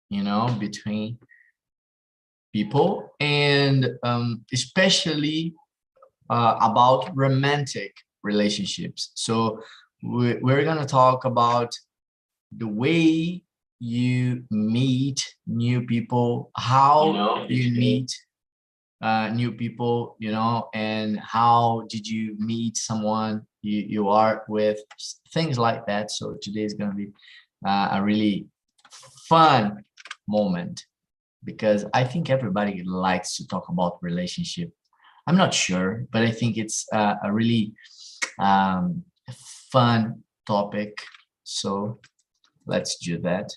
you know, between people, and especially about romantic relationships. So we're going to talk about the way you meet new people, how you meet new people, you know, and how did you meet someone you are with, things like that. So today is going to be a really fun moment, because I think everybody likes to talk about relationship. I'm not sure, but I think it's a really fun topic. So let's do that.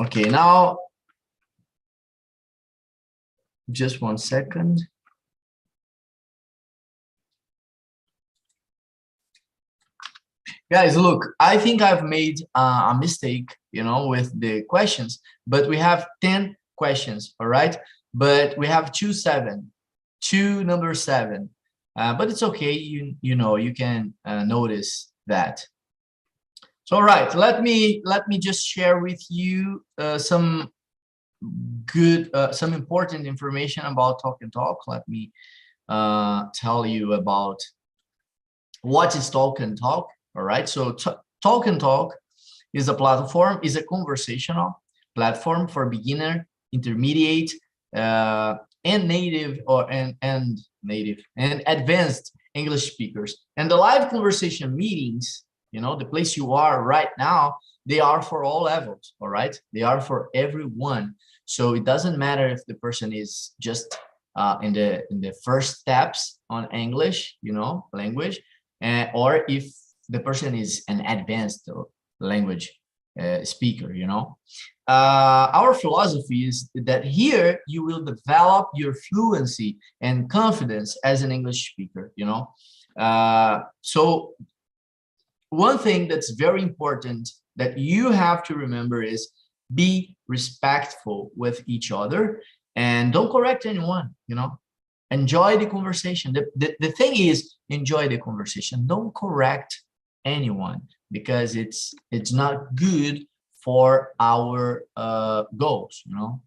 Okay, now, just 1 second. Guys, look, I think I've made a mistake, you know, with the questions, but we have 10 questions, all right? But we have two number 7, but it's okay. You know, you can notice that. So, all right, let me just share with you some important information about Talk and Talk. Let me tell you about what is Talk and Talk. All right, so Talk and Talk is a platform, is a conversational platform for beginner, intermediate, and native and advanced English speakers. And the live conversation meetings, you know, the place you are right now, they are for all levels. All right, they are for everyone. So it doesn't matter if the person is just in the first steps on English, you know, language, or if the person is an advanced language speaker, you know. Our philosophy is that here you will develop your fluency and confidence as an English speaker, you know. So one thing that's very important that you have to remember is be respectful with each other and don't correct anyone, you know. Enjoy the conversation. The thing is, enjoy the conversation. Don't correct anyone, because it's not good for our goals, you know.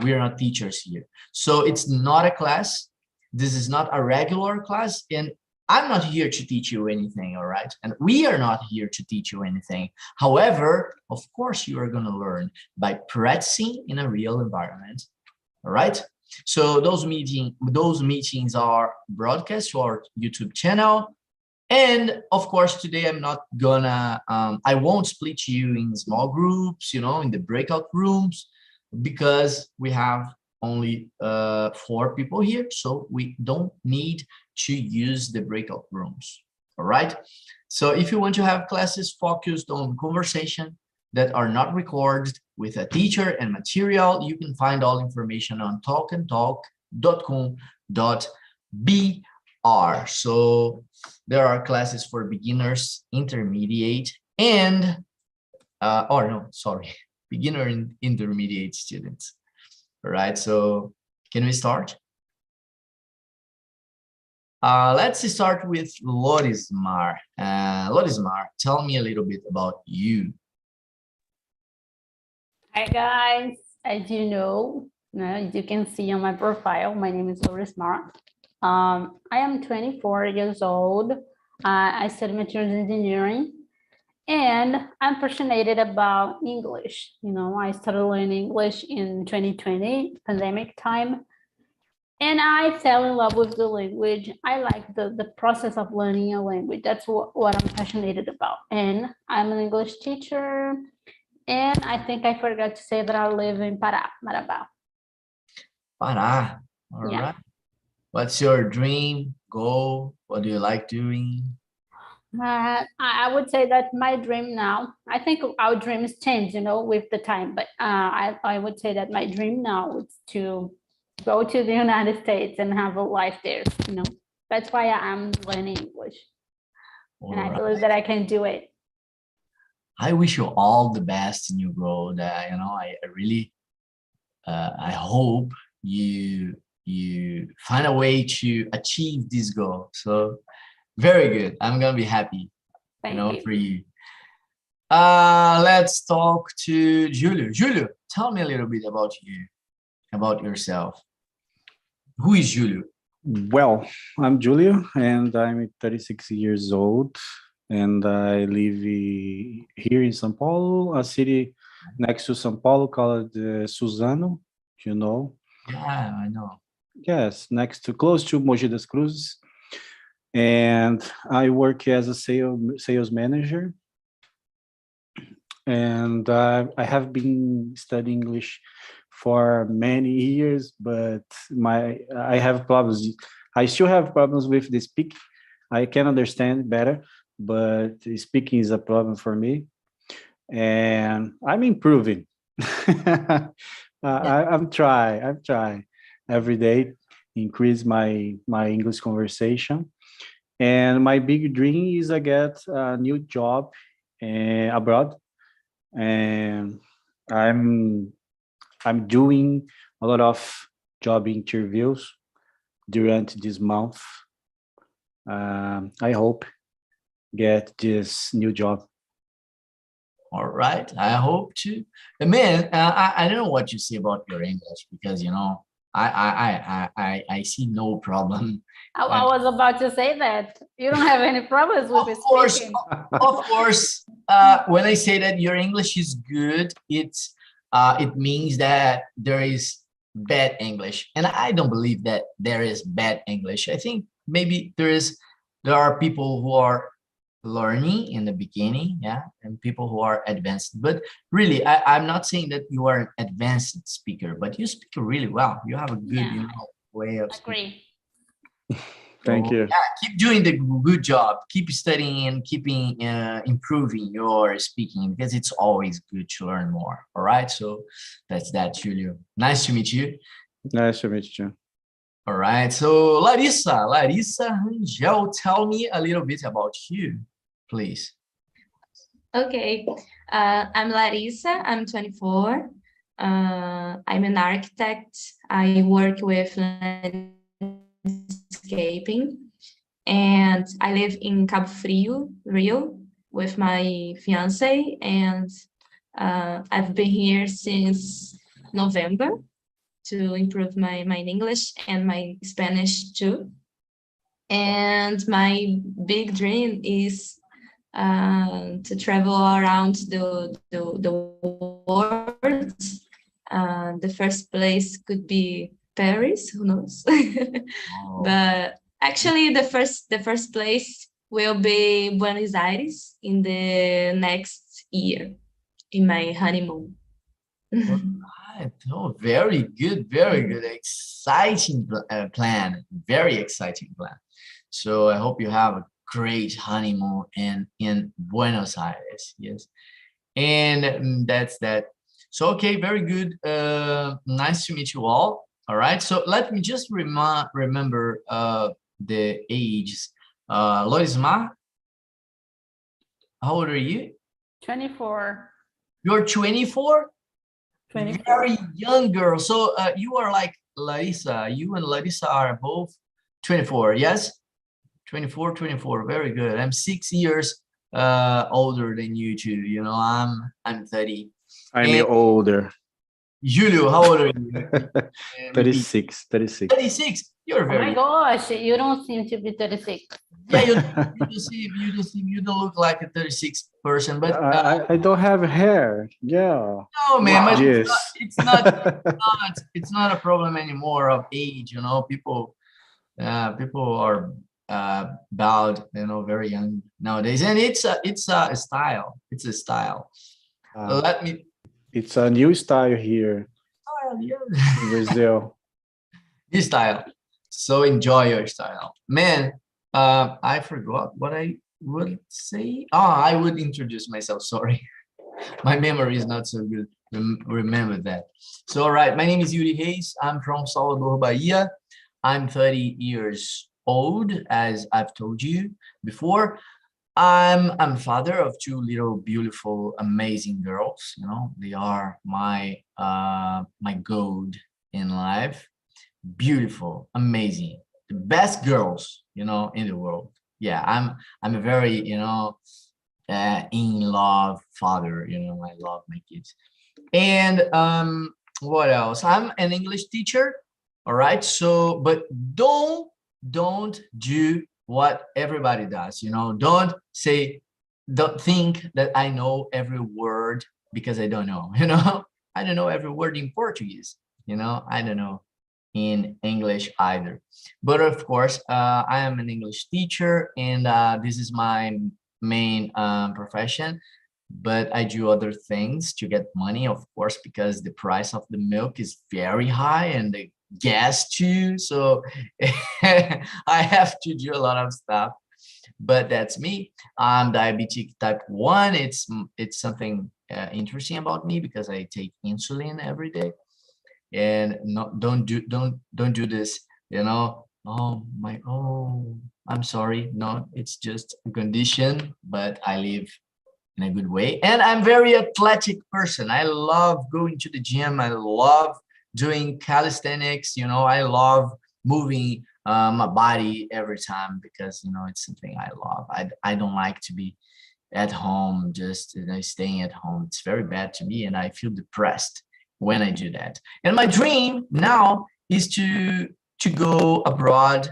We are not teachers here, so it's not a class. This is not a regular class, and I'm not here to teach you anything, all right? And we are not here to teach you anything. However, of course, you are going to learn by practicing in a real environment, all right? So those meetings are broadcast to our YouTube channel. And of course, today I'm not gonna, I won't split you in small groups, you know, in the breakout rooms, because we have only 4 people here. So we don't need to use the breakout rooms, all right? So if you want to have classes focused on conversation that are not recorded with a teacher and material, you can find all information on talkandtalk.com.br. So there are classes for beginners, intermediate, and beginner and intermediate students. All right, so can we start? Let's start with Lorismar. Lorismar, tell me a little bit about you. Hi guys, as you know, as you can see on my profile, my name is Lorismar. I am 24 years old. I study materials engineering, and I'm passionate about English. You know, I started learning English in 2020, pandemic time, and I fell in love with the language. I like the process of learning a language. That's what I'm passionate about. And I'm an English teacher, and I think I forgot to say that I live in Pará, Marabá. Pará, all right. What's your dream, goal? What do you like doing? I would say that my dream now, I think our dreams change, you know, with the time, but I would say that my dream now is to go to the United States and have a life there, you know. That's why I'm learning English. And I believe that I can do it. I wish you all the best in your road. You know, I really, I hope you find a way to achieve this goal. So very good. I'm gonna be happy, Thank you. For you. let's talk to Julio. Julio, tell me a little bit about you, about yourself. Who is Julio? Well, I'm Julio, and I'm 36 years old, and I live here in São Paulo, a city next to São Paulo called Suzano, you know. Yeah, I know. Yes, close to Mogi das Cruzes. And I work as a sales manager. And I have been studying English for many years, but I have problems. I still have problems with the speaking. I can understand better, but speaking is a problem for me. And I'm improving. I'm trying every day increase my English conversation. And my big dream is to get a new job abroad. And I'm doing a lot of job interviews during this month. I hope get this new job. All right, I hope to. Man, I don't know what you say about your English because I see no problem. I was about to say that you don't have any problems with speaking. Of course. When I say that your English is good, it means that there is bad English, and I don't believe that there is bad English. I think maybe there are people who are learning in the beginning, yeah, and people who are advanced. But really, I'm not saying that you are an advanced speaker, but you speak really well. You have a good way of speaking. Agree. Thank you. Yeah, keep doing the good job. Keep studying and keeping improving your speaking because it's always good to learn more. All right, so that's that, Julio. Nice to meet you. Nice to meet you. All right, so Larissa Rangel, tell me a little bit about you, please. Okay, I'm Larissa, I'm 24. I'm an architect. I work with landscaping, and I live in Cabo Frio, Rio, with my fiance, and I've been here since November to improve my English and my Spanish too. And my big dream is to travel around the world. The first place could be Paris, who knows? Oh. But actually, the first place will be Buenos Aires in the next year, in my honeymoon. Right. Oh, very good, very good. Exciting plan, very exciting plan. So I hope you have a great honeymoon in Buenos Aires. Yes, and that's that. So okay, very good. Nice to meet you all. All right. So let me just remember the ages. Lorismar, how old are you? 24. You're 24. 24. Very young girl. So you are like Larissa. You and Larissa are both 24. Yes. 24. Very good. I'm 6 years older than you two. You know, I'm 30. I'm older. Julio, how old are you? 36. 36. You're Oh very my gosh, you don't seem to be 36. yeah. You don't look like a 36 person, but I don't have hair. Yeah. no, man, but Yes. it's not a problem anymore of age. You know, people are bowed, you know, very young nowadays, and it's a style. It's a style. Let me. It's a new style here in Brazil. This style. So enjoy your style, man. I forgot what I would say. I would introduce myself. Sorry, my memory is not so good. Remember that. So all right, my name is Yuri Reis. I'm from Salvador, Bahia. I'm 30 years old, as I've told you before. I'm father of two little beautiful, amazing girls. You know, they are my gold in life. Beautiful, amazing, the best girls, you know, in the world. Yeah, I'm a very, you know, in love father. You know, I love my kids. And what else? I'm an English teacher. All right. So, but don't do what everybody does. You know, don't think that I know every word, because I don't know. You know, I don't know every word in Portuguese. You know, I don't know in English either. But of course, I am an English teacher, and this is my main profession. But I do other things to get money, of course, because the price of the milk is very high and the gas too. So I have to do a lot of stuff. But that's me. I'm diabetic type 1. It's something interesting about me, because I take insulin every day. And don't do this, you know. I'm sorry. No, it's just a condition, but I live in a good way. And I'm very athletic person. I love going to the gym. I love doing calisthenics. You know, I love moving my body every time, because, you know, it's something I love. I don't like to be at home, just, you know, staying at home. It's very bad to me, and I feel depressed when I do that. And my dream now is to go abroad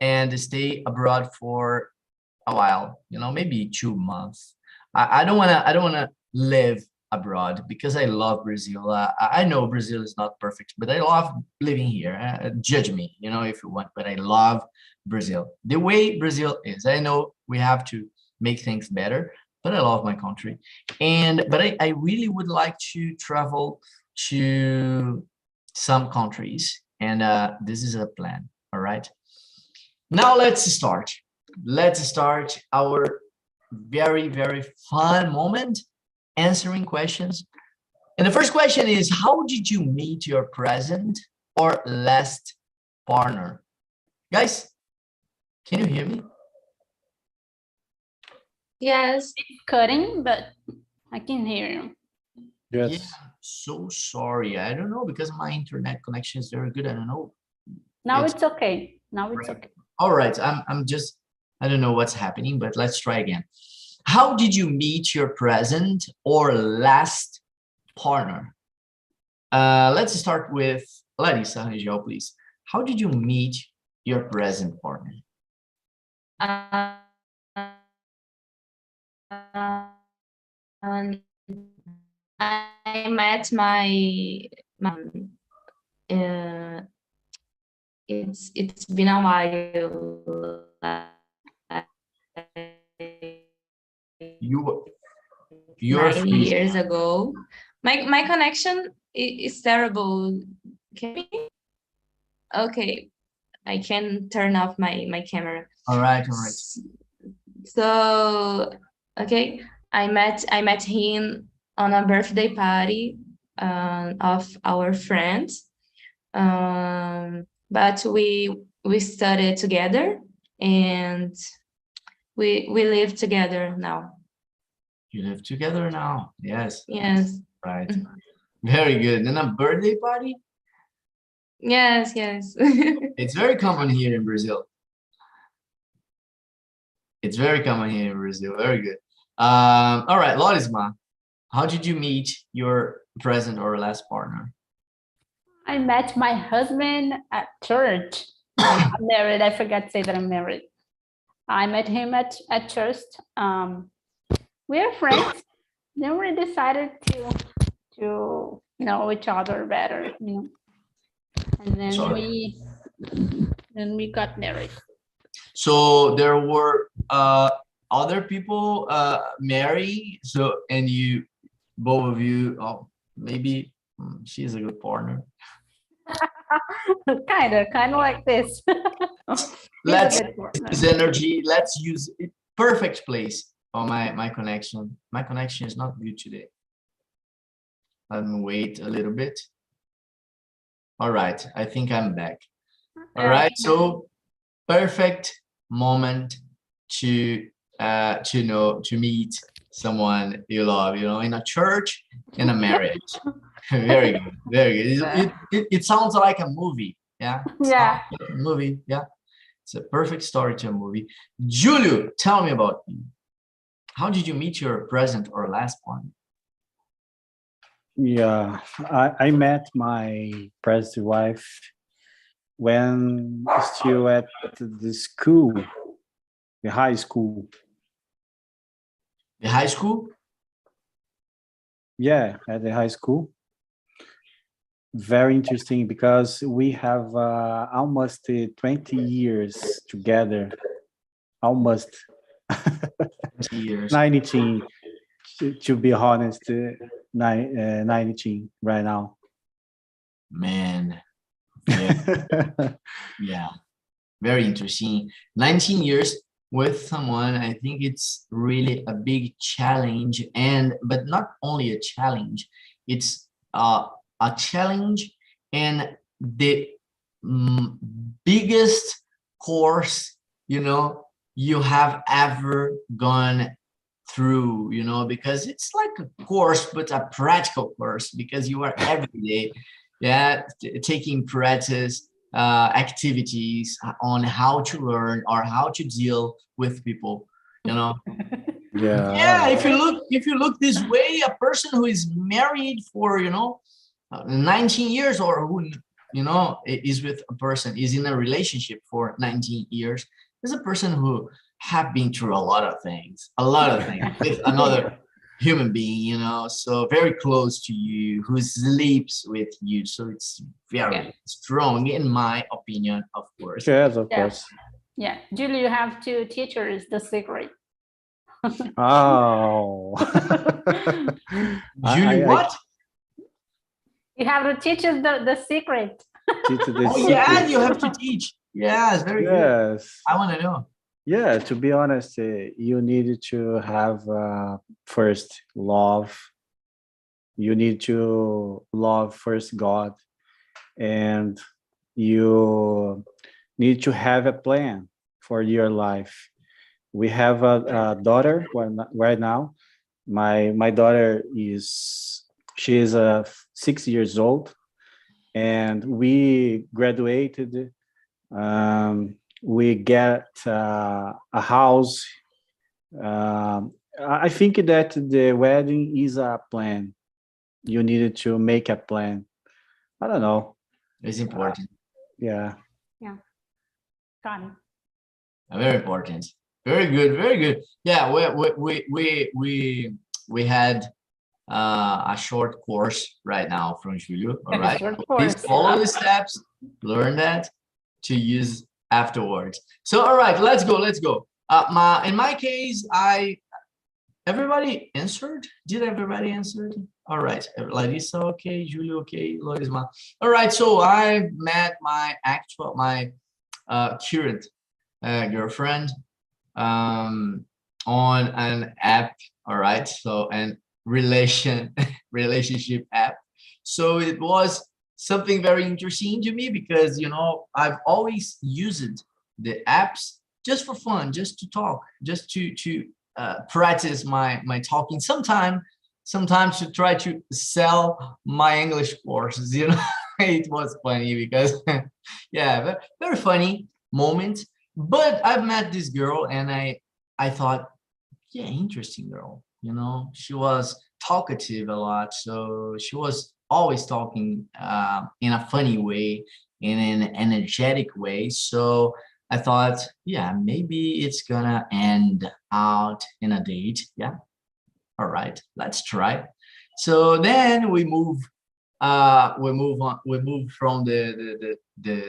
and stay abroad for a while, you know, maybe 2 months. I don't wanna live abroad, because I love Brazil. I know Brazil is not perfect, but I love living here. Judge me, you know, if you want, but I love Brazil. The way Brazil is, I know we have to make things better, but I love my country. But I really would like to travel to some countries, and this is a plan. All right. Now let's start. Let's start our very, very fun moment, answering questions. And the first question is, how did you meet your present or last partner? Guys, can you hear me? Yes. Cutting, but I can hear you. Yes. Yeah, so sorry. I don't know, because my internet connection is very good. I don't know. Now it's okay. Now it's okay. All right. I'm just, I don't know what's happening, but let's try again. How did you meet your present or last partner? Let's start with Larissa Rangel, please. How did you meet your present partner? I met my it's been a while. You're 9 years ago. My connection is terrible. Okay, I can turn off my camera. All right. So okay, I met him on a birthday party of our friend. But we studied together, and we live together now. You live together now. Yes. Yes. Right. Very good. And a birthday party? Yes. It's very common here in Brazil. It's very common here in Brazil. Very good. All right, Lorisma, how did you meet your present or last partner? I met my husband at church. I'm married. I forgot to say that I'm married. I met him at church. We are friends. Then we decided to know each other better, you know. And then we got married. So there were other people marrying. So, and you, both of you, maybe she's a good partner. kind of like this. Let's use energy. Let's use it. Perfect place. Oh, my connection. My connection is not good today. Let me wait a little bit. All right, I think I'm back. All right, so perfect moment to meet someone you love, you know, in a church, in a marriage. Very good, very good. It sounds like a movie. Yeah. Yeah. Like a movie. Yeah. It's a perfect story to a movie. Julio, tell me about you. how did you meet your present or last one? Yeah, I met my present wife when still at the school, the high school. The high school? Yeah, at the high school. Very interesting because we have almost 20 years together. Almost 20 years. 19, to be honest, 19 right now. Man, yeah, yeah, very interesting. 19 years with someone, I think it's really a big challenge, but not only a challenge, it's a challenge and the biggest course, you have ever gone through, because it's like a course, but a practical course, because you are every day, taking practice activities on how to learn or how to deal with people, Yeah. Yeah, if you look this way, a person who is married for 19 years, or who is with a person, is in a relationship for 19 years, is a person who have been through a lot of things with another human being, so very close to you, who sleeps with you. So it's very strong, in my opinion, of course. Yes, of course. Yeah, Julie, you have to teach us the secret. Oh. Julie, what? You have to teach us the secret. Yeah, you have to teach. Yes, very good. I want to know. Yeah, to be honest, you need to have first love. You need to love first God, and you need to have a plan for your life. We have a daughter right now. My daughter she is 6 years old, and we graduated. We get a house. I think that the wedding is a plan. You needed to make a plan. I don't know. It's important. Yeah. Yeah. Got it. Very important. Very good. Very good. Yeah, we had a short course right now from Julio. All right. Please follow the steps, learn that to use afterwards. So, all right, let's go. In my case, everybody answered. Did everybody answer? All right, Larissa, okay, Julio, okay, Lorisma. All right, so I met my current girlfriend on an app. All right, so an relationship app. So it was something very interesting to me, because I've always used the apps just for fun, just to talk, just to practice my talking, sometimes to try to sell my English courses. It was funny because yeah, very funny moment. But I've met this girl, and I thought, yeah, interesting girl. She was talkative a lot, so she was always talking in a funny way, in an energetic way. So I thought, yeah, maybe it's gonna end out in a date. Yeah, all right, let's try. So then we move from the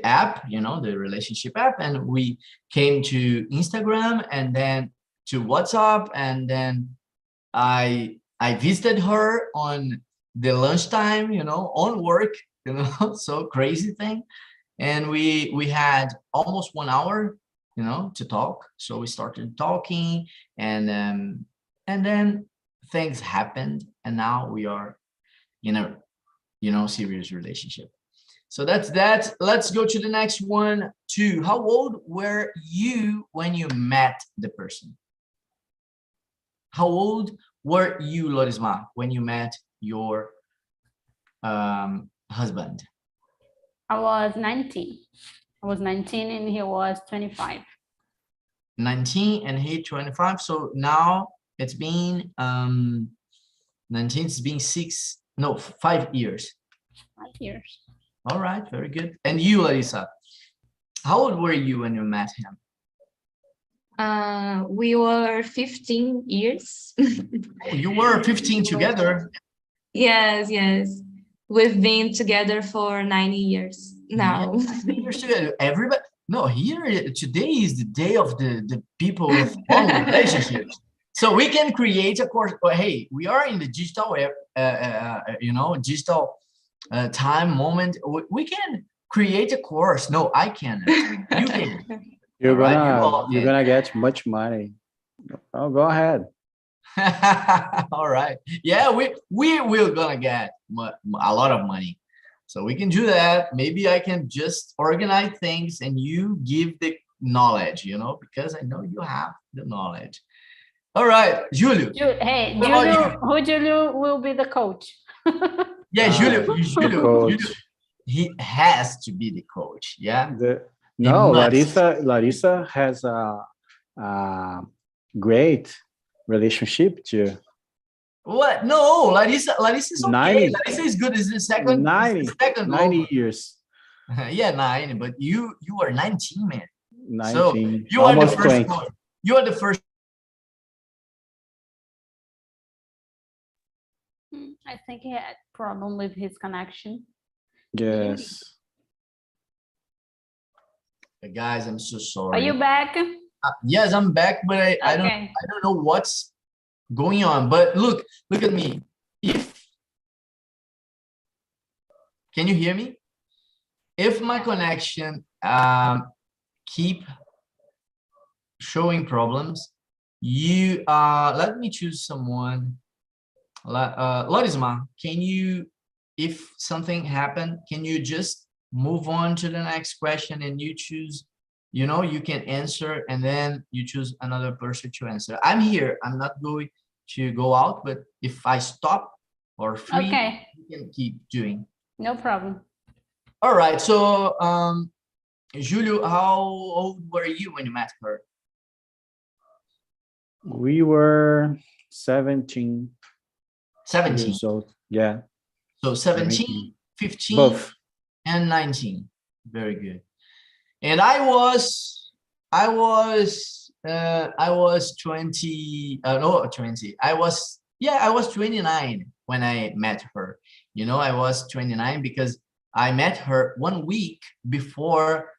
app, the relationship app, and we came to Instagram, and then to WhatsApp, and then I visited her on the lunchtime, on work, so crazy thing. And we had almost 1 hour, to talk. So we started talking, and then things happened, and now we are in a serious relationship. So that's that. Let's go to the next one too. How old were you when you met the person? How old were you, Lorisma, when you met your husband? I was 19. I was 19 and he was 25. 19 and he 25. So now it's been 19, it's been 5 years. 5 years. All right, very good. And you, Larissa, how old were you when you met him? We were 15 years. Oh, you were 15 together. Yes, yes. We've been together for 90 years now. Yeah, 9 years together. Everybody, no, here today is the day of the people with long relationships. So we can create a course. But hey, we are in the digital, digital time moment. We can create a course. No, I cannot. You can. You're All right, you're gonna get much money. Oh, go ahead. All right. Yeah, we will gonna get a lot of money. So we can do that. Maybe I can just organize things and you give the knowledge, because I know you have the knowledge. All right, Julio. Hey, What about Julio will be the coach. Yeah, Julio, Coach. he has to be the coach. Yeah. No, must. Larissa has a great relationship too. What? No, Larissa is okay. 90. Larissa is good. Is the second 90, second 90 over. years. Yeah, 9. But you are 19, man. 19. So you are the Almost first 20. one. You are the first. I think he had problem with his connection. Yes. Guys, I'm so sorry. Are you back? Yes, I'm back, but I Okay. don't know what's going on. But look at me. Can you hear me? If my connection keep showing problems, you let me choose someone. Lorisma, can you, if something happened, can you just move on to the next question and you choose, you can answer and then you choose another person to answer. I'm here. I'm not going to go out, but if I stop or free, Okay. you can keep doing. No problem. All right. So, Julio, how old were you when you met her? We were 17 17. years old. Yeah. So 17, 15, Both. and 19. Very good. And I was 20, no, 20. I was 29 when I met her. I was 29 because I met her 1 week before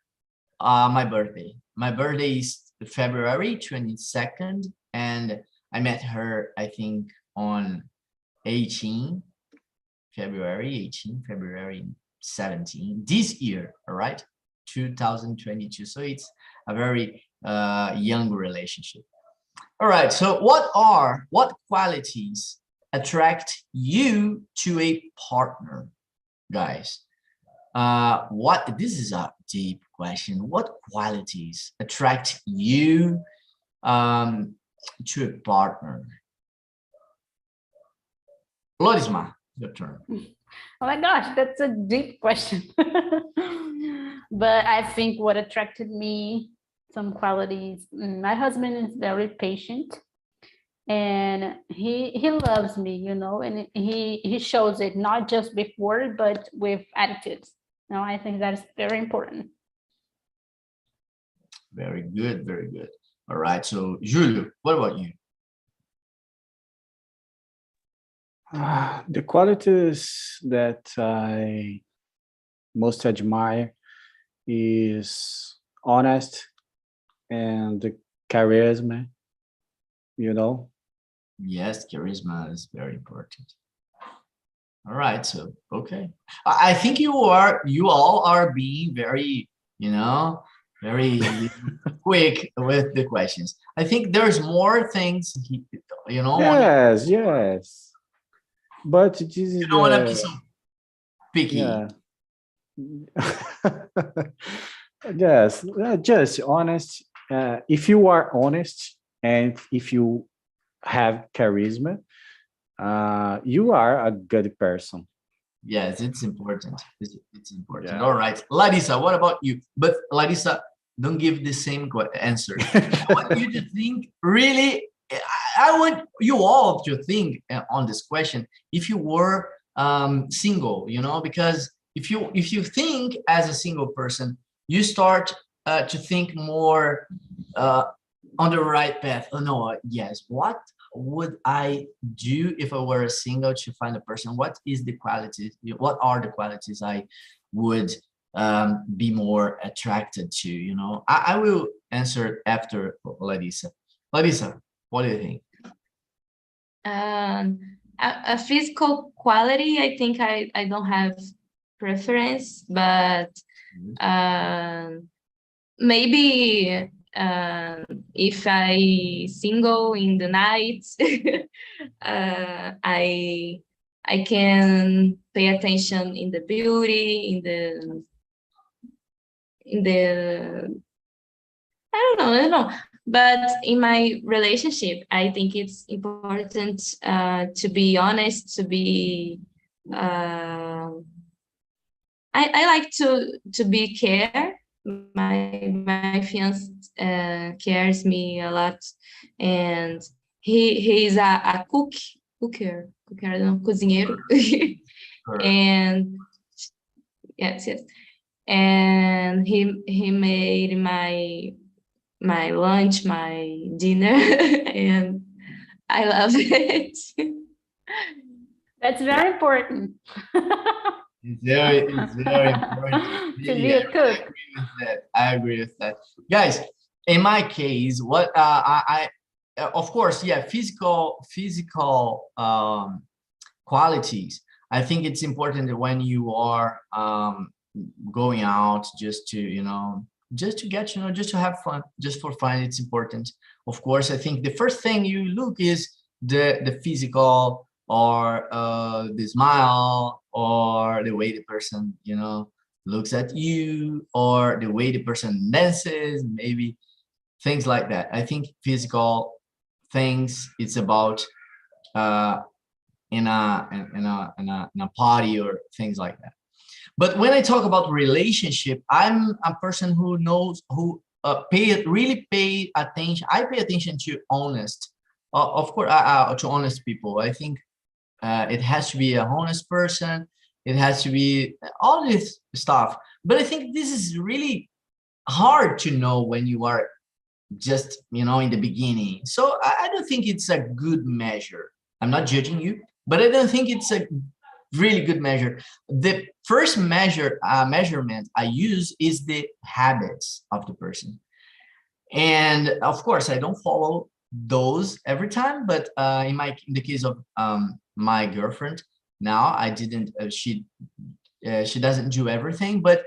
my birthday. My birthday is February 22nd, and I met her, I think, on February 17 this year. All right, 2022. So it's a very young relationship. All right, so what qualities attract you to a partner, guys? This is a deep question. What qualities attract you to a partner? Lorisma, your turn. Oh my gosh, that's a deep question. But I think what attracted me, some qualities, my husband is very patient and he loves me, and he shows it not just with words, but with attitudes. I think that's very important. Very good, very good. All right, so Julio, what about you? The qualities that I most admire is honest and the charisma, Yes, charisma is very important. All right, so okay. I think you all are being very, very quick with the questions. I think there's more things, Yes. But this is you don't want to be so picky. Yeah. Yes, just honest. If you are honest and if you have charisma, you are a good person. Yes, it's important. It's important. Yeah. All right, Larissa, what about you? But Larissa, don't give the same answer. I want you to think really. I want you all to think on this question. If you were single, because if you think as a single person, you start to think more on the right path. Oh no, yes. What would I do if I were a single to find a person? What is the qualities? What are the qualities I would be more attracted to? I will answer after Larissa. Larissa, what do you think? A physical quality, I think I don't have preference, but maybe if I single in the night, I can pay attention in the beauty, in the I don't know. But in my relationship, I think it's important to be honest, to be. I like to be care. My fiance cares me a lot, and he is a cooker, I don't know, cozinheiro, and yes, and he made my lunch, my dinner, and I love it. That's very important. It's very important. To be a cook. I agree with that. Guys, in my case, what I of course, yeah, physical qualities. I think it's important that when you are going out just to just to get just to have fun, just for fun, it's important. Of course, I think the first thing you look is the physical, or the smile, or the way the person looks at you, or the way the person dances, maybe things like that. I think physical things, it's about in a party or things like that. But when I talk about relationship, I'm a person who knows, who really pay attention. I pay attention to honest, of course, to honest people. I think it has to be a honest person. It has to be all this stuff. But I think this is really hard to know when you are just in the beginning. So I don't think it's a good measure. I'm not judging you, but I don't think it's a really good measure. The first measurement I use is the habits of the person. And of course, I don't follow those every time, but in the case of my girlfriend now, I didn't, she doesn't do everything. But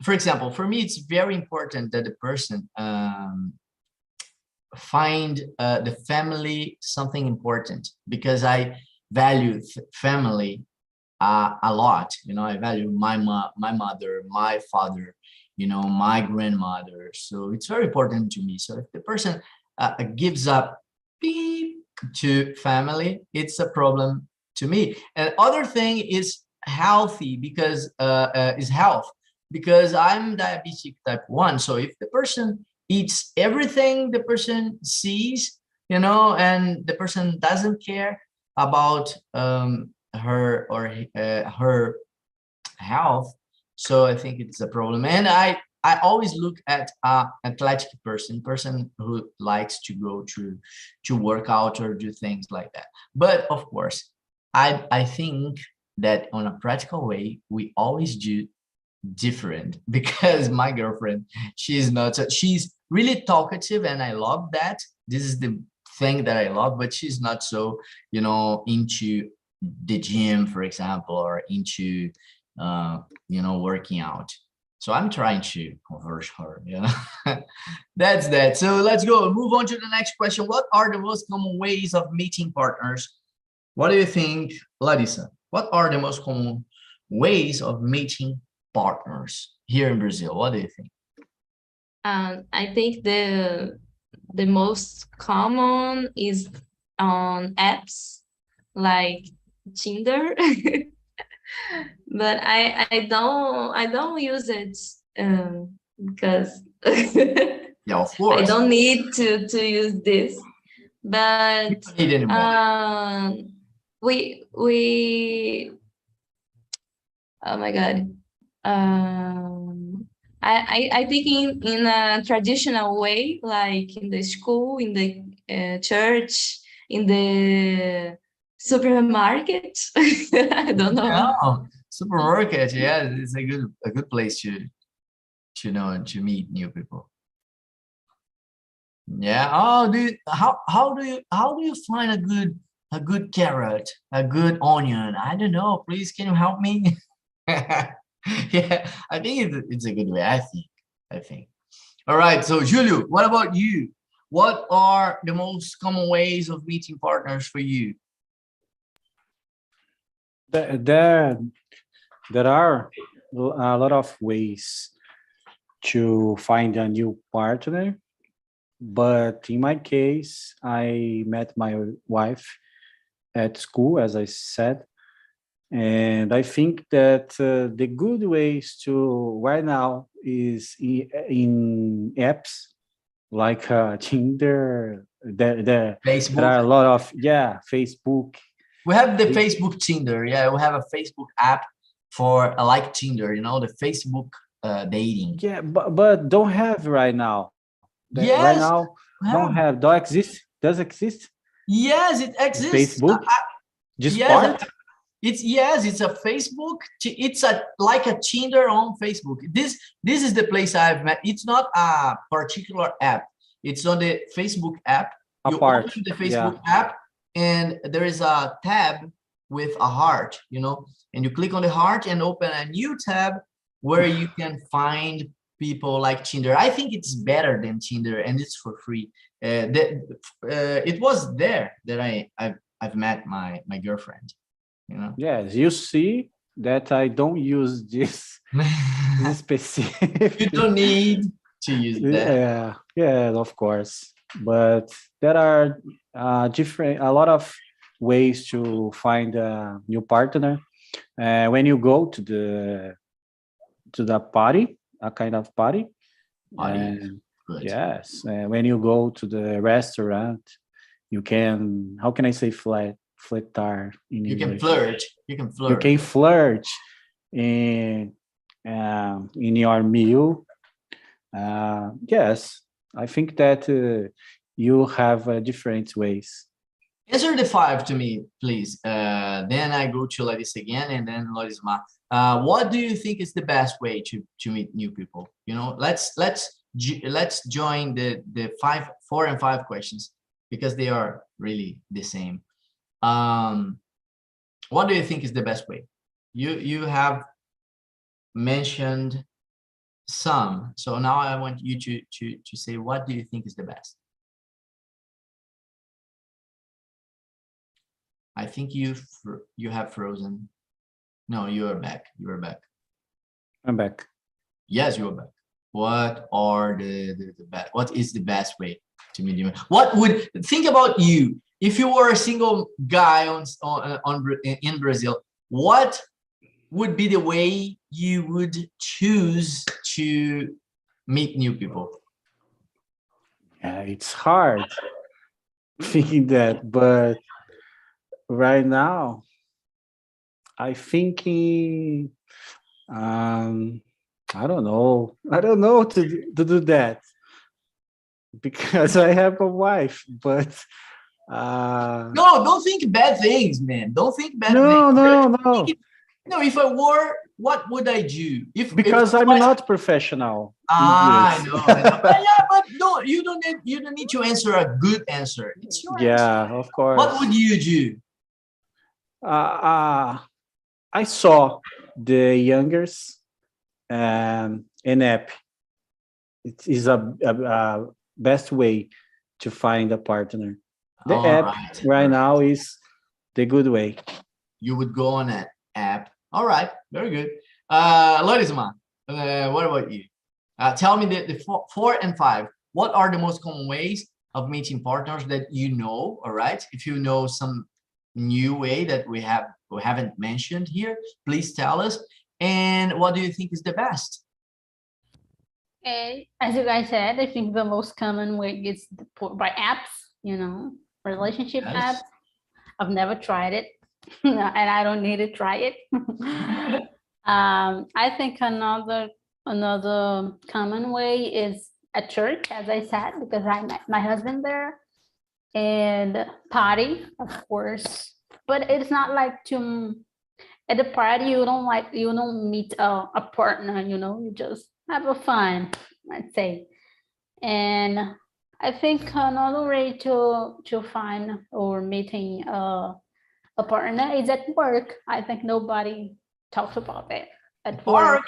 for example, for me, it's very important that the person find the family something important, because I value family a lot. I value my mother, my father, my grandmother. So it's very important to me. So if the person gives up to family, it's a problem to me. And other thing is healthy, because is health, because I'm diabetic type 1. So if the person eats everything the person sees, and the person doesn't care about her or her health, so I think it's a problem. And I always look at athletic person who likes to go to work out or do things like that. But of course, I think that on a practical way, we always do different, because my girlfriend, she's really talkative, and I love that. This is the thing that I love, but she's not so into the gym, for example, or into working out. So I'm trying to convert her. That's that. So let's go move on to the next question. What are the most common ways of meeting partners? What do you think, Larissa? What are the most common ways of meeting partners here in Brazil? What do you think? I think the most common is on apps like Tinder, but I don't use it because Yeah, of I course. don't need to use this, but You don't need anymore. we oh my God. I think in a traditional way, like in the school, in the church, in the supermarket. I don't know. Oh, supermarket, yeah, it's a good place to know to meet new people. Yeah. Oh, how do you find a good carrot, a good onion? I don't know. Please, can you help me? Yeah, I think it's a good way. I think. All right. So, Julio, what about you? What are the most common ways of meeting partners for you? There are a lot of ways to find a new partner, but in my case, I met my wife at school, as I said, and I think that the good ways to right now is in apps like Tinder. There are Facebook. a lot of Facebook. We have the Facebook Tinder. Yeah, we have a Facebook app for like Tinder. You know, the Facebook dating. Yeah, but don't have right now. Right Yes, now we don't have. have. Don't exist. Does exist Yes, it exists. Facebook? This Yes, part? it's a Facebook. It's a like a Tinder on Facebook. This is the place I've met. It's not a particular app. It's on the Facebook app. A You part. open the Yeah. Facebook app, and there is a tab with a heart. You know, and you click on the heart and open a new tab where you can find people like Tinder. I think it's better than Tinder, and it's for free. It was there that I've met my girlfriend. You know. Yes, you see that I don't use this You specific. don't need to use that. Yeah, of course. But there are a lot of ways to find a new partner. When you go to the party, a kind of party. Good. Yes, when you go to the restaurant, you can. How can I say flirt in You can English? flirt. You can You flirt. can flirt in your meal. Yes, I think that you have different ways. Answer the 5 to me, please. Then I go to Larissa again, and then Larisma. What do you think is the best way to meet new people? You know, let's join the 4 and 5 questions because they are really the same. What do you think is the best way? You have mentioned some, so now I want you to say what do you think is the best? I think you have frozen. No, you are back. You are back. I'm back. Yes, you are back. What are the best? What is the best way to meet you? What would think about you if you were a single guy in Brazil? What would be the way you would choose to meet new people? Yeah, it's hard thinking that, but right now, I thinking, I don't know. I don't know to do that because I have a wife, but No, don't think bad things, man. Don't think bad no, things. no. No, if I were, what would I do? Because I'm not professional. I Yes. know. But yeah, but no, you don't need to answer a good answer. It's your answer. Yeah, of course. What would you do? I saw the youngers an app. It is a best way to find a partner. The All app right. now is the good way. You would go on an app. All right, very good. Larisma, what about you? Tell me the 4 and 5. What are the most common ways of meeting partners that you know? All right, if you know some new way that we haven't mentioned here, please tell us. And what do you think is the best? As you guys said, I think the most common way is by apps, you know, relationship apps. Yes. I've never tried it, and I don't need to try it. I think another common way is at church, as I said, because I met my husband there, and party, of course. But it's not like to at the party you don't meet a partner, you know, you just have a fun, let's say. And I think another way to find or meeting a partner is at work. I think nobody talks about it at work. Park.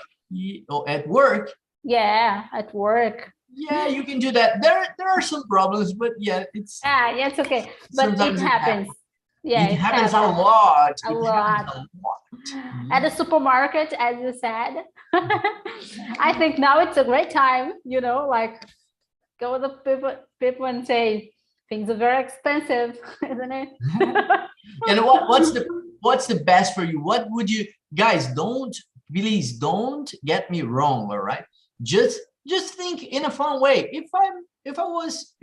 Oh, at work. Yeah, at work. Yeah, you can do that. There are some problems, but yeah, it's Yeah, it's okay. But it sometimes happens. Yeah, it happens a happens. lot. A It lot. happens a lot. At the supermarket, as you said. I think now it's a great time, you know, like go to people and say things are very expensive, isn't it? And what's the best for you? What would you guys please don't get me wrong, all right? Just think in a fun way. If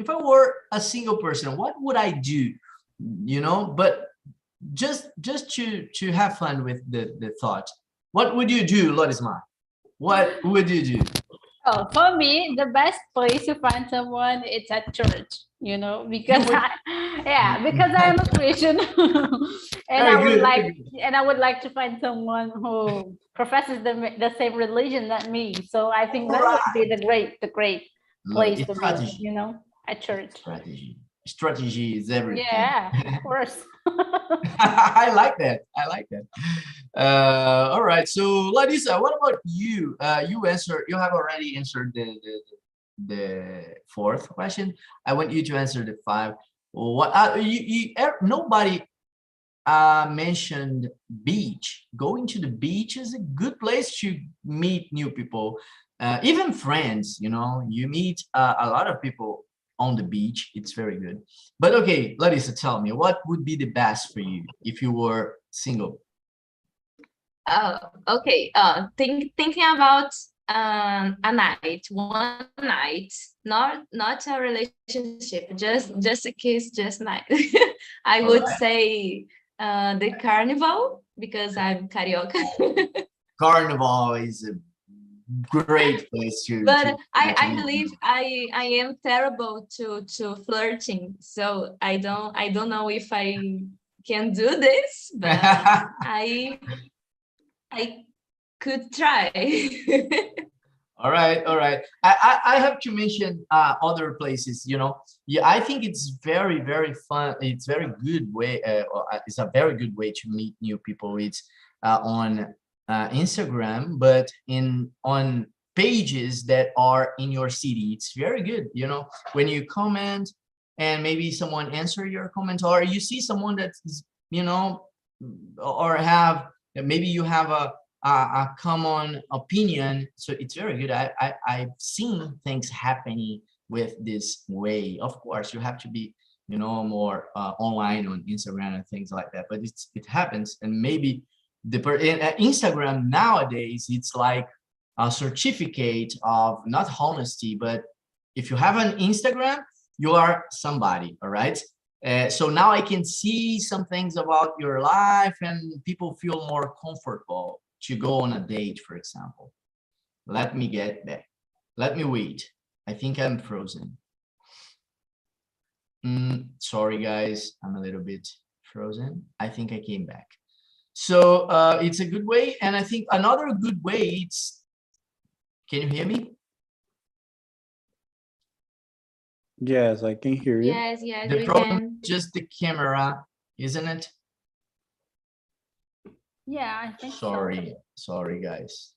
I were a single person, what would I do? You know, but just to have fun with the thought. What would you do, Lorisma? What would you do? Oh, for me, the best place to find someone is at church, you know, because because I am a Christian, and I would like to find someone who professes the same religion that me. So I think that would be the great place to be, you know, at church. Strategy is everything. Yeah, of course. I like that. I like that. All right. So, Larissa, what about you? You have already answered the fourth question. I want you to answer the five. What nobody mentioned beach. Going to the beach is a good place to meet new people, even friends. You know, you meet a lot of people on the beach. It's very good. But okay, Larissa, tell me, what would be the best for you if you were single? Okay. Thinking about one night, not a relationship, just a kiss, just night. I would say the carnival, because I'm carioca. Carnival is a great place to. But I believe I am terrible to flirting, so I don't know if I can do this, but I could try. All right. I have to mention other places. You know, yeah, I think it's very fun. It's very good way. It's a very good way to meet new people. It's on Instagram, but on pages that are in your city. It's very good. You know, when you comment and maybe someone answer your comment, or you see someone that's, you know, or maybe you have a common opinion. So it's very good. I've seen things happening with this way. Of course, you have to be, you know, more online on Instagram and things like that. But it happens, and maybe Instagram nowadays, it's like a certificate of not honesty, but if you have an Instagram, you are somebody. All right. So now I can see some things about your life, and people feel more comfortable to go on a date, for example. Let me get back. Let me wait. I think I'm frozen. Sorry, guys. I'm a little bit frozen. I think I came back. So it's a good way. And I think another good way, can you hear me? Yes, I can hear you. Yes, The we problem can. is just the camera, isn't it? Yeah, I think so. Sorry, guys.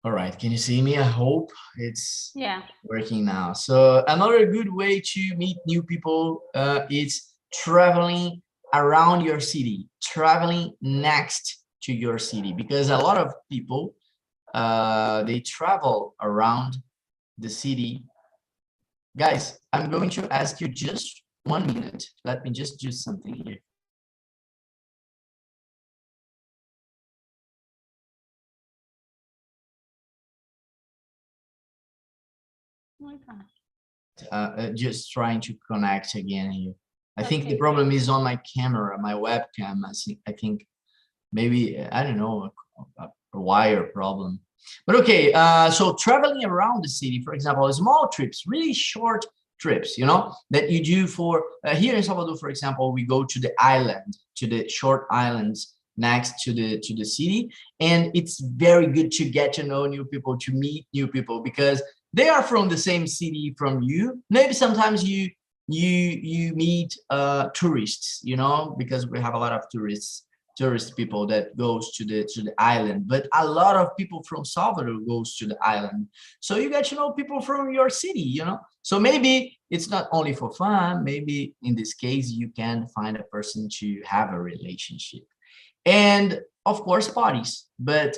All right, can you see me? I hope it's working now. So another good way to meet new people is traveling around your city, traveling next to your city, because a lot of people, they travel around the city. Guys, I'm going to ask you just 1 minute. Let me just do something here. Oh my gosh. Just trying to connect again here. I think the Okay. problem is on my camera, my webcam. I think maybe, I don't know, a wire problem. But okay, so traveling around the city, for example, small trips, really short trips, you know, that you do for, here in Salvador, for example, we go to the island, to the short islands next to the city. And it's very good to get to know new people, to meet new people, because they are from the same city from you. Maybe sometimes you meet tourists, you know, because we have a lot of tourist people that goes to the island, but a lot of people from Salvador goes to the island. So you get to know people from your city, you know. So maybe it's not only for fun, maybe in this case you can find a person to have a relationship. And of course parties, but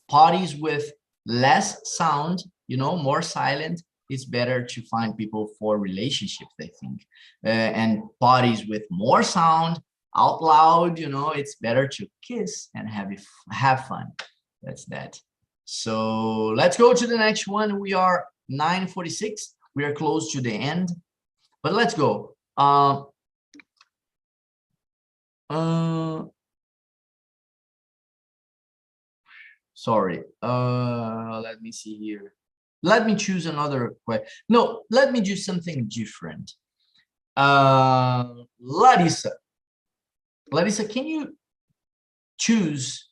parties with less sound, you know, more silent. It's better to find people for relationships, I think. And parties with more sound, out loud, you know, it's better to kiss and have fun. That's that. So let's go to the next one. We are 9:46. We are close to the end, but let's go. Sorry. Let me see here. Let me choose another question. No, let me do something different. Larissa, can you choose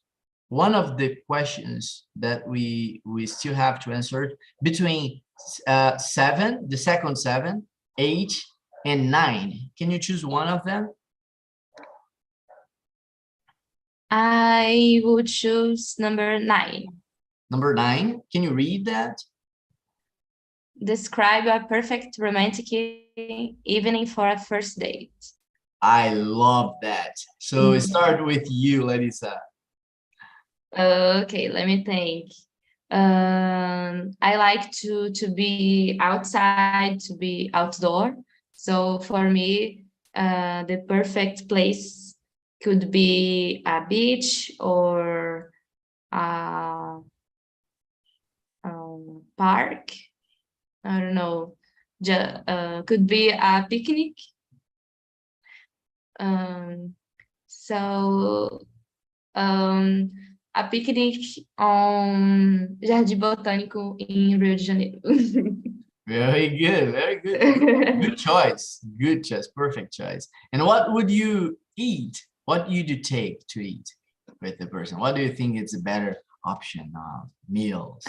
one of the questions that we still have to answer between 7, the second 7, 8, and 9? Can you choose one of them? I would choose number 9. Number 9, can you read that? Describe a perfect romantic evening for a first date. I love that. So start with you, Larissa. Okay, let me think. I like to be outside, to be outdoor. So for me, the perfect place could be a beach or a park. I don't know. Could be a picnic. A picnic on Jardim Botânico in Rio de Janeiro. Very good, very good. Good choice, perfect choice. And what would you eat? What would you take to eat with the person? What do you think is a better option of meals?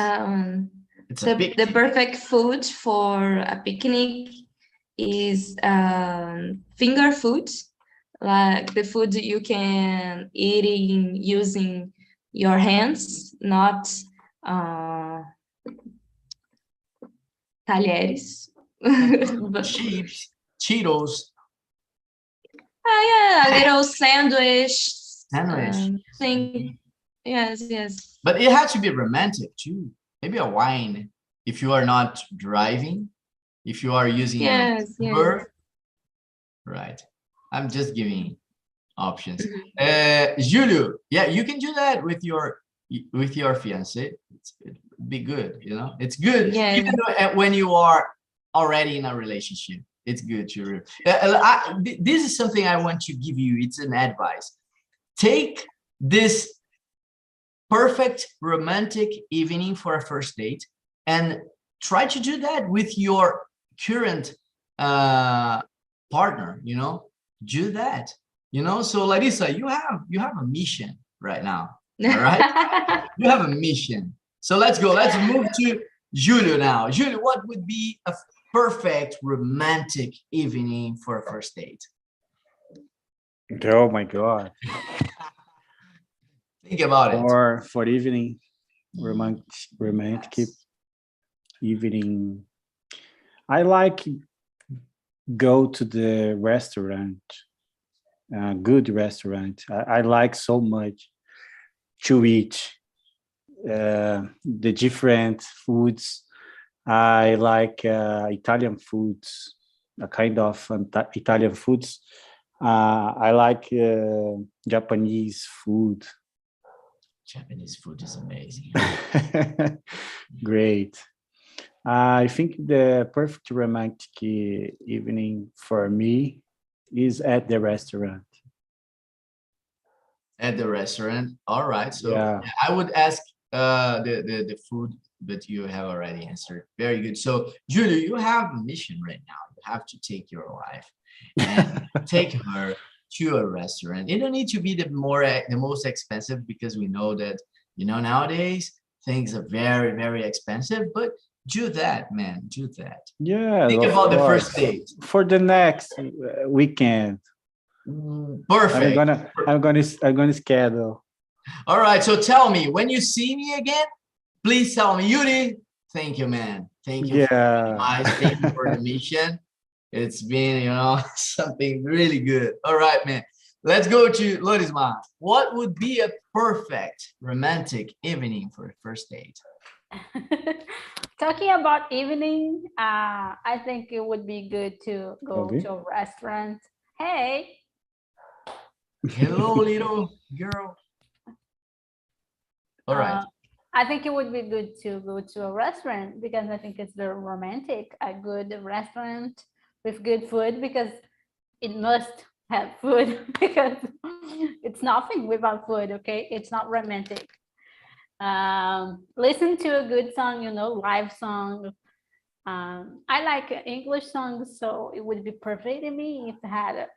It's the perfect food for a picnic is finger food, like the food you can eat using your hands, not talheres. Chips, Cheetos. Yeah, a little sandwich. Sandwich. Yes. But it has to be romantic too. Maybe a wine if you are not driving, if you are using Uber. Right. I'm just giving options. Julio, yeah, you can do that with your fiancé. It'd be good, you know. It's good even though when you are already in a relationship. It's good to. This is something I want to give you. It's an advice. Take this perfect romantic evening for a first date and try to do that with your current partner, you know. Do that, you know. So Larissa, you have a mission right now, all right? You have a mission. So let's go. Let's move to Julio now. Julio, what would be a perfect romantic evening for a first date? Oh my God. Think about it. For evening, romantic evening. I like go to the restaurant, good restaurant. I like so much to eat the different foods. I like Italian foods. a kind of Italian foods. I like Japanese food. Japanese food is amazing. Great. I think the perfect romantic evening for me is at the restaurant. At the restaurant. All right. So Yeah. I would ask the food, but you have already answered. Very good. So Julio, you have a mission right now. You have to take your wife and take her to a restaurant. It don't need to be the most expensive, because we know that, you know, nowadays things are very, very expensive, but do that, man. Do that. Yeah. Think of about the course. first date. For the next weekend. Perfect. I'm gonna schedule. All right. So tell me, when you see me again, please tell me, Yuri, thank you, man. Thank you for the advice. Thank you for the mission. It's been, you know, something really good. All right, man. Let's go to Lorisma. What would be a perfect romantic evening for a first date? Talking about evening, I think it would be good to go Okay. to a restaurant. Hey, Hello, little girl. All right. I think it would be good to go to a restaurant, because I think it's very romantic, a good restaurant with good food, because it must have food, because it's nothing without food, okay? It's not romantic. Listen to a good song, you know, live song. I like English songs, so it would be perfect to me if it had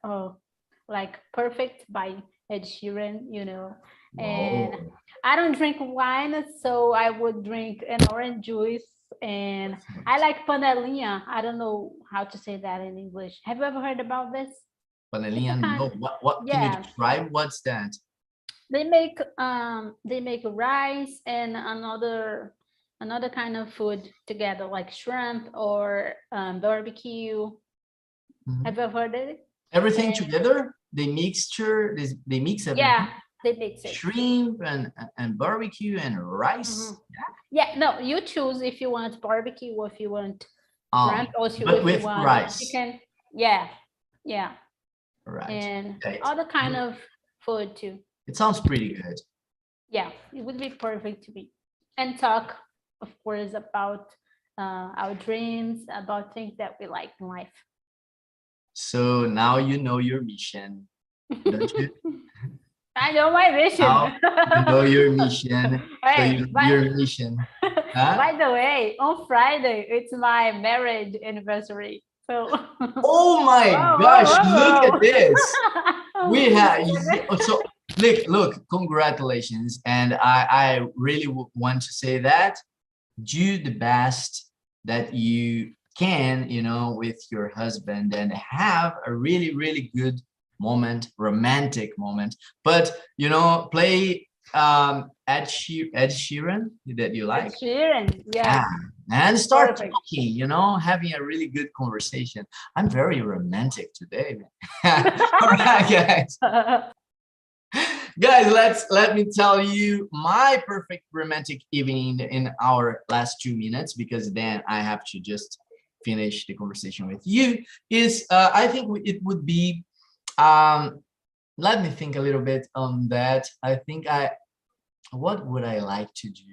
like Perfect by Ed Sheeran, you know. And Whoa. I don't drink wine, so I would drink an orange juice. And I like panelinha. I don't know how to say that in English. Have you ever heard about this? Panelinha, no. What can you Yeah. describe? What's that? They make rice and another kind of food together, like shrimp or barbecue. Mhm. Have you ever heard of it? Everything And- together? They mix everything. Yeah, they mix it. Shrimp and barbecue and rice. Yeah, no, you choose if you want barbecue or if you want Oh, shrimp, or if but you with want rice. chicken. Yeah, yeah, Right. and Okay. other kind of food too. It sounds pretty good. Yeah, it would be perfect to be. And talk, of course, about our dreams, about things that we like in life. So now you know your mission, don't you? I know my vision. Now you know your mission. Hey, So your mission. Huh? by the way, on Friday, it's my marriage anniversary. So. Oh my Whoa, gosh, whoa, look whoa. at this. We have, so look, congratulations. And I really want to say that do the best that you can, you know, with your husband, and have a really, really good moment, romantic moment. But, you know, play Ed Sheeran that you like. Ed Sheeran, yeah. And start Perfect. talking, you know, having a really good conversation. I'm very romantic today, man. All right, guys. Guys, let me tell you my perfect romantic evening in our last 2 minutes, because then I have to just finish the conversation with you. Is I think it would be, let me think a little bit on that. I think what would I like to do?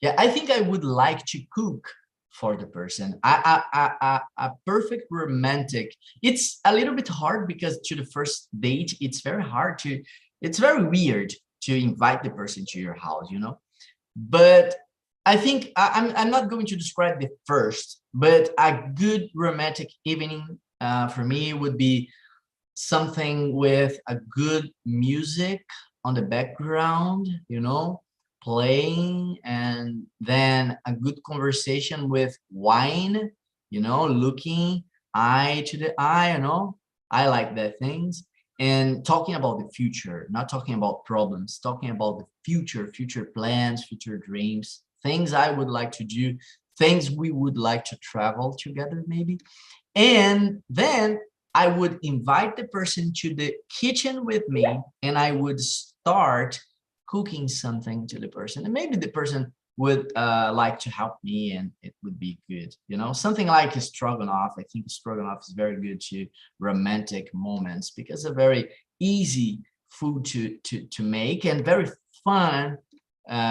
Yeah, I think I would like to cook for the person. A perfect romantic. It's a little bit hard, because to the first date, it's very hard to, it's very weird to invite the person to your house, you know. But I think I'm not going to describe the first, but a good romantic evening for me would be something with a good music on the background, you know, playing, and then a good conversation with wine, you know, looking eye to the eye, you know. I like that things. And talking about the future, not talking about problems, talking about the future plans, future dreams, things I would like to do, things we would like to travel together maybe. And then I would invite the person to the kitchen with me, and I would start cooking something to the person. And maybe the person would like to help me, and it would be good. You know, something like a stroganoff. I think stroganoff is very good to romantic moments because it's a very easy food to make and very fun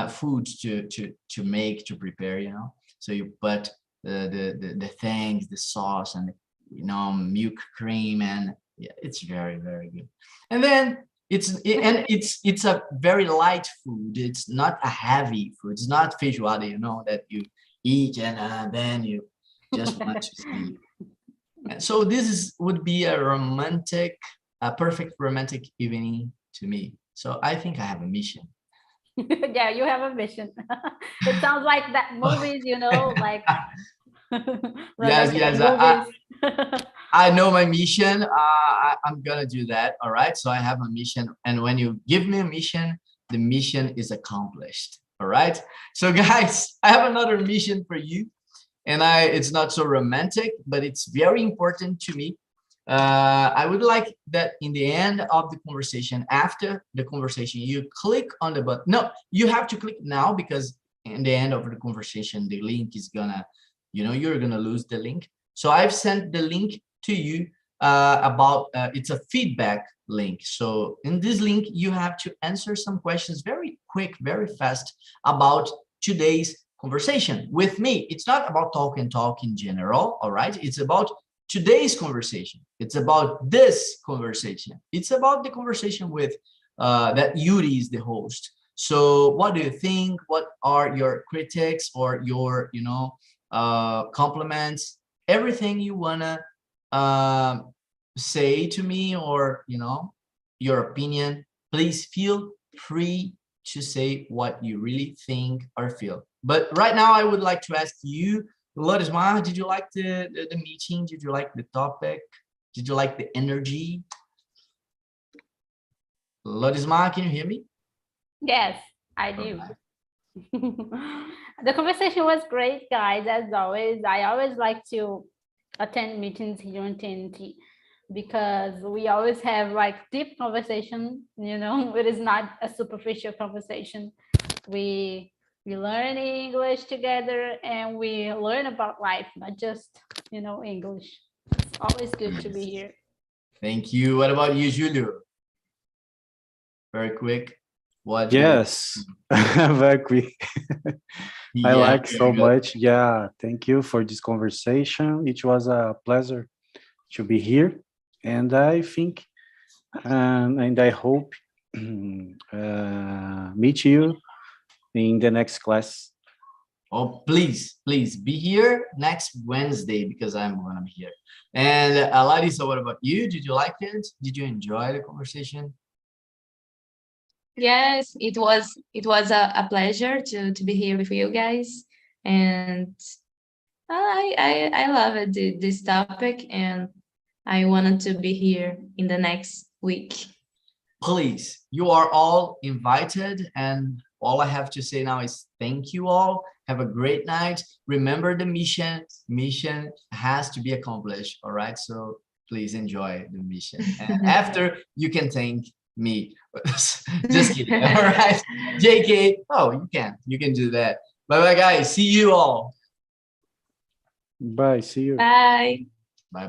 food to make, to prepare. You know, so you put the things, the sauce, and milk cream, and yeah, it's very, very good. And then it's a very light food. It's not a heavy food. It's not feijoada, that you eat and then you just want to sleep. And so this would be a perfect romantic evening to me. So I think I have a mission. Yeah, you have a mission. It sounds like that movies, like Yes, movies. I know my mission. I'm gonna do that. All right. So I have a mission, and when you give me a mission, the mission is accomplished. All right. So guys, I have another mission for you, and it's not so romantic, but it's very important to me. I would like that in the end of the conversation, after the conversation, you click on the button. No, you have to click now, because in the end of the conversation, the link is gonna, you're gonna lose the link. So I've sent the link to you about, it's a feedback link. So in this link, you have to answer some questions very quick, very fast about today's conversation with me. It's not about talk in general, all right? It's about today's conversation. It's about this conversation. It's about the conversation with that Yuri is the host. So what do you think? What are your critics or your, compliments? Everything you wanna say to me, or your opinion, please feel free to say what you really think or feel. But right now, I would like to ask you, Lorismar, did you like the meeting? Did you like the topic? Did you like the energy? Lorismar, can you hear me? Yes, I do. The conversation was great, guys, as always. I always like to attend meetings here in TNT because we always have like deep conversation, it is not a superficial conversation. We learn English together, and we learn about life, not just, English. It's always good to be here. Thank you. What about you, Julio? Very quick. What? Yes, very quick. I like so much. Yeah, thank you for this conversation. It was a pleasure to be here, and I think and I hope meet you in the next class. Oh, please be here next Wednesday, because I'm gonna be here. And Larissa, what about you? Did you like it? Did you enjoy the conversation? Yes, it was a pleasure to be here with you guys, and I love it, this topic, and I wanted to be here in the next week. Please, you are all invited, and all I have to say now is thank you all. Have a great night. Remember the mission. Mission has to be accomplished. All right. So please enjoy the mission. And after, you can thank me. Just kidding. All right. JK. Oh, you can do that. Bye guys. See you all. Bye. See you. Bye. Bye.